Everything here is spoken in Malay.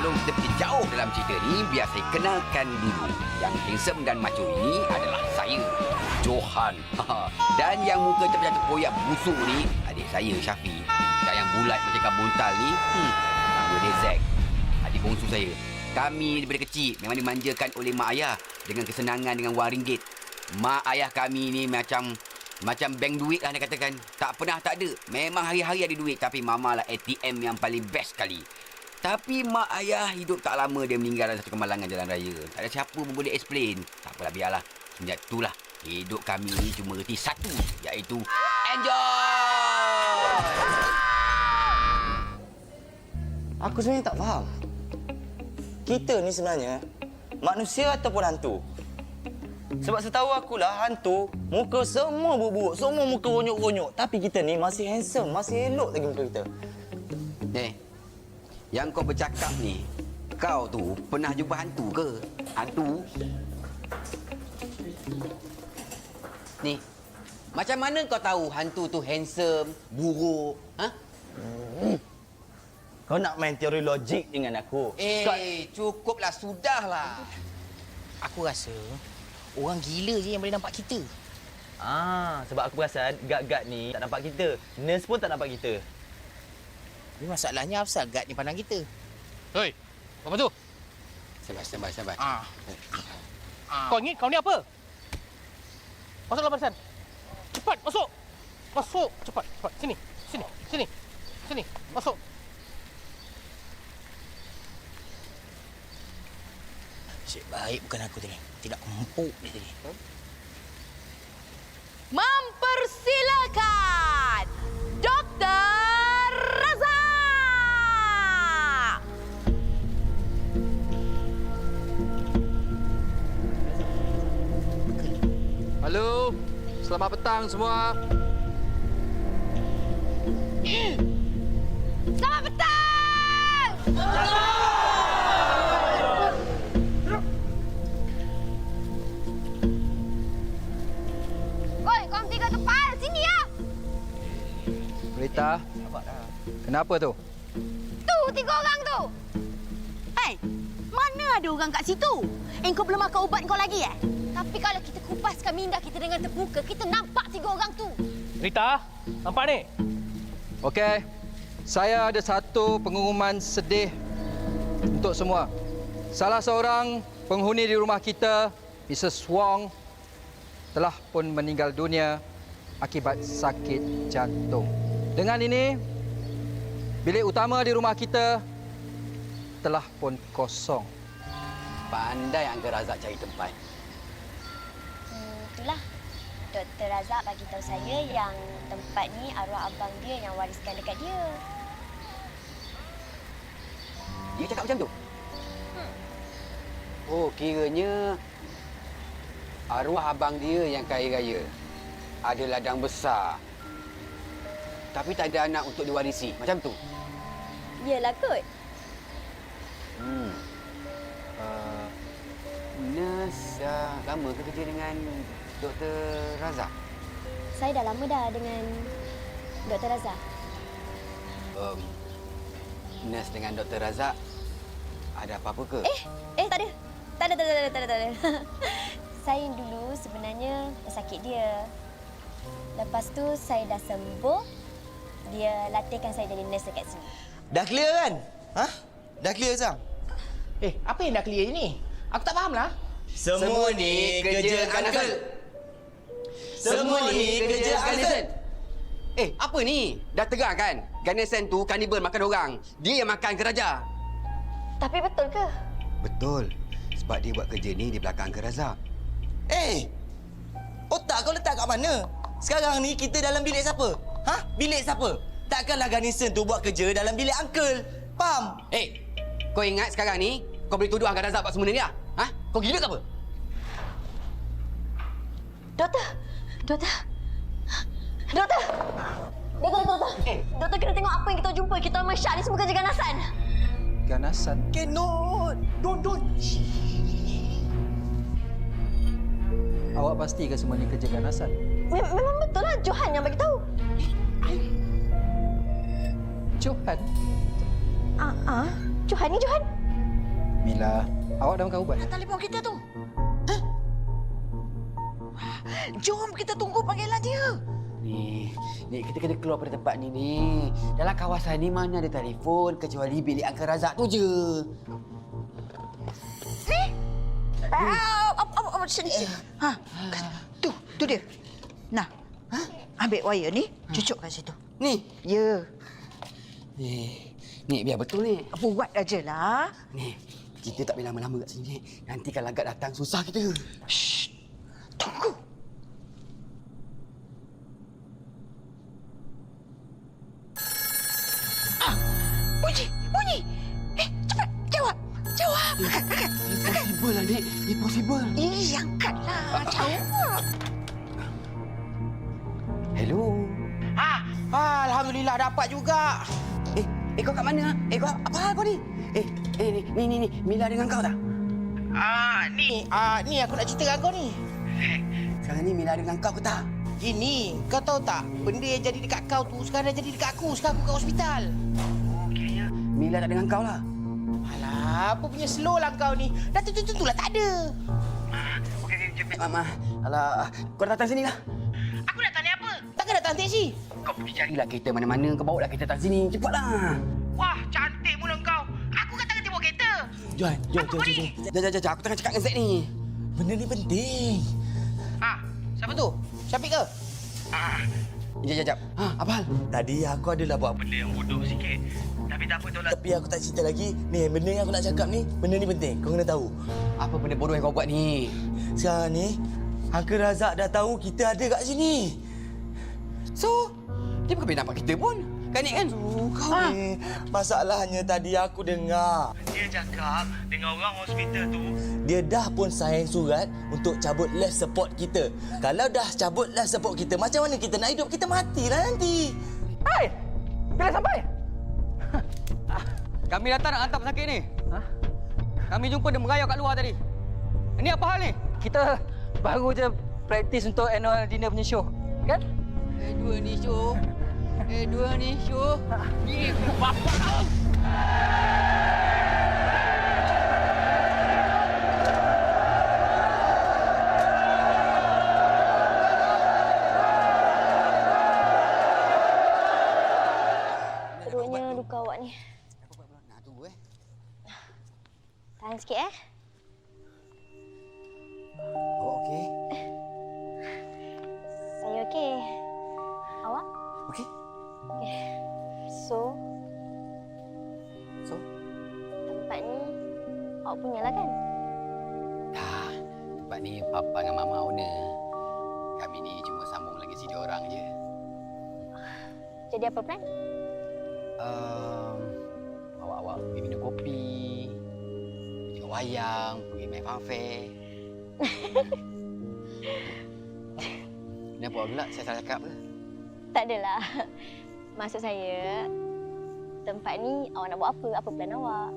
sebelum kita pergi jauh dalam cerita ni, biar saya kenalkan dulu. Yang handsome dan macho ini adalah saya, Johan. Dan yang muka terpecah koyak busuk ni, adik saya, Syafi. Dan yang bulat macam kabuntal ni, nama dia Zack. Adik bongsu saya. Kami daripada kecil memang dimanjakan oleh mak ayah dengan kesenangan dengan wang ringgit. Mak ayah kami ni macam bank duit lah dia katakan. Tak pernah tak ada. Memang hari-hari ada duit. Tapi mama lah ATM yang paling best sekali. Tapi mak ayah hidup tak lama dia meninggal dalam satu kemalangan jalan raya. Tak ada siapa pun boleh explain. Tak apalah, biarlah. Semenjak itulah hidup kami ni cuma reti satu, iaitu enjoy! Aku sebenarnya tak faham. Kita ni sebenarnya manusia ataupun hantu? Sebab setahu akulah hantu, muka semua buruk, semua muka ronyok-ronyok. Tapi kita ni masih handsome, masih elok lagi muka kita. Yang kau bercakap ni, kau tu pernah jumpa hantu ke? Hantu? Ni, macam mana kau tahu hantu tu handsome, buruk? Ha? Kau nak main teori logik dengan aku? Cukuplah, sudahlah. Aku rasa orang gila je yang boleh nampak kita. Sebab aku perasan gad-gad ni tak nampak kita. Nurse pun tak nampak kita. Tapi masalahnya asal guard ni pandang kita. Hei, apa tu? Sabar. Kau ni apa? Masuklah barisan. Cepat, masuk. Masuk, cepat. Sini. Masuk. Asyik baik bukan aku tadi. Tidak empuk dia tadi. Mempersilakan Dr. Razak. Halo. Selamat petang semua. Selamat petang. Oi, korang tiga kepal sini ya. Rita, kenapa tu? Tu tiga orang tu. Hei, mana ada orang kat situ? Kau belum makan ubat kau lagi Tapi kalau kita kupaskan minda kita dengan terbuka, kita nampak tiga orang tu. Rita, nampak ni? Okey, saya ada satu pengumuman sedih untuk semua. Salah seorang penghuni di rumah kita, Mrs. Wong, telah pun meninggal dunia akibat sakit jantung. Dengan ini, bilik utama di rumah kita telah pun kosong. Pandai Uncle Razak cari tempat. Itulah. Dr. Razak bagi tahu saya yang tempat ni arwah abang dia yang wariskan dekat dia. Dia cakap macam tu? Oh, kiranya arwah abang dia yang kaya raya. Ada ladang besar. Tapi tak ada anak untuk diwarisi. Macam tu? Yalah kot. Nurse lama ke kerja dengan Dr. Razak? Saya dah lama dah dengan Dr. Razak. Nurse dengan Dr. Razak ada apa-apa ke? Tak ada. Tak ada. Saya dulu sebenarnya pesakit dia. Lepas tu saya dah sembuh. Dia latihkan saya jadi nurse dekat sini. Dah clear kan? Dah clear, Zang? Apa yang dah clear ni? Aku tak faham lah. Semua ni kerja Uncle. Semua ni kerja Uncle. Apa ni? Dah terang kan? Ganesan tu kanibal makan orang. Dia yang makan keraja. Tapi betul ke? Betul. Sebab dia buat kerja ni di belakang Uncle Razak. Otak kau letak kat mana? Sekarang ni kita dalam bilik siapa? Bilik siapa? Takkanlah Ganesan tu buat kerja dalam bilik Uncle. Faham? Kau ingat sekarang ni kau boleh tuduh Uncle Razak buat semua ni lah? Kau gila ke apa? Doktor. Doktor, kena tengok apa yang kita jumpa. Kita sama Syak ni semua kerja ganasan. Ganasan? Don't. Awak pasti ke semua ni kerja ganasan? Memang betul lah. Johan yang bagi tahu. Johan? Johan ni Johan. Bila awak dah makan ubat? Telefon kita tu. Jom kita tunggu panggilan dia. Ni kita kena keluar pada tempat ni. Dalam kawasan ni mana ada telefon kecuali bilik Uncle Razak tu je. Sini. Tu dia. Nah. Ambil wire ni, cucuk kat situ. Ni. Ya. Ni biar betul ni. Buat aja lah. Ni, kita tak boleh lama-lama kat sini. Nanti kalau agak datang susah kita. Shh. Tunggu. Bunyi. Cepat. Jawab. Angkat. Impossible lah, Nek. Impossible. Angkatlah. Jawab. Hello. Alhamdulillah dapat juga. Kau kat mana? Kau apa hal kau ni? Ni. Mila dengan kau tak? Ni aku nak cerita dengan kau ni. Sekarang ni Mila dengan kau ke tak? Ini, kau tahu tak? Benda yang jadi dekat kau tu sekarang dah jadi dekat aku. Sekarang aku kat hospital. Kayaknya Mila tak dengan kau lah. Alah, apa punya slow lah kau ni. Dah tentulah tak ada. Okey, jom. Mama. Alah, kau datang sini lah. Aku datang ni apa? Takkan datang teksi? Kau pergi carilah kereta mana-mana. Kau bawa lah kereta datang sini. Cepatlah. Wah, cantik mula kau. Aku kan takkan bawa kereta. Jom. Jom. Aku tengah cakap dengan Zack ni. Benda ni penting. Siapa tu? Syafiq ke? Sekejap. Apa hal? Tadi aku adalah buat benda yang bodoh sikit. Tapi tak apa tolak. Tapi aku tak cerita lagi. Ni, benda yang aku nak cakap ni, benda ni penting. Kau kena tahu. Apa benda bodoh yang kau buat ni? Sekarang ni, Uncle Razak dah tahu kita ada kat sini. So, dia bukan boleh nampak kita pun. Kan ni kan? Kau ni, masalahnya tadi aku dengar. Dia cakap dengan orang hospital tu. Dia dah pun sign surat untuk cabut life support kita. Kalau dah cabut life support kita, macam mana kita nak hidup? Kita matilah nanti. Hai! Bila sampai? Kami datang nak hantar pesakit ni. Kami jumpa dia merayau kat luar tadi. Ini apa hal ni? Kita baru je praktis untuk annual dinner punya show. Kan? Dua ni show. Ni bapak kau. Teruknya luka awak ni. Nak tunggu Tahan sikit Awak okey? Saya okey. Awak? Okey. So, So? tempat ni awak punyalah kan? Tempat ni Papa dengan Mama owner. Kami ni cuma sambung legasi dia orang je. Jadi apa plan? Awak pergi minum kopi, tengok wayang, pergi main funfair. Kenapa awak gelak? Saya salah cakap ke? Tak adalah. Maksud saya, tempat ni awak nak buat apa? Apa plan awak?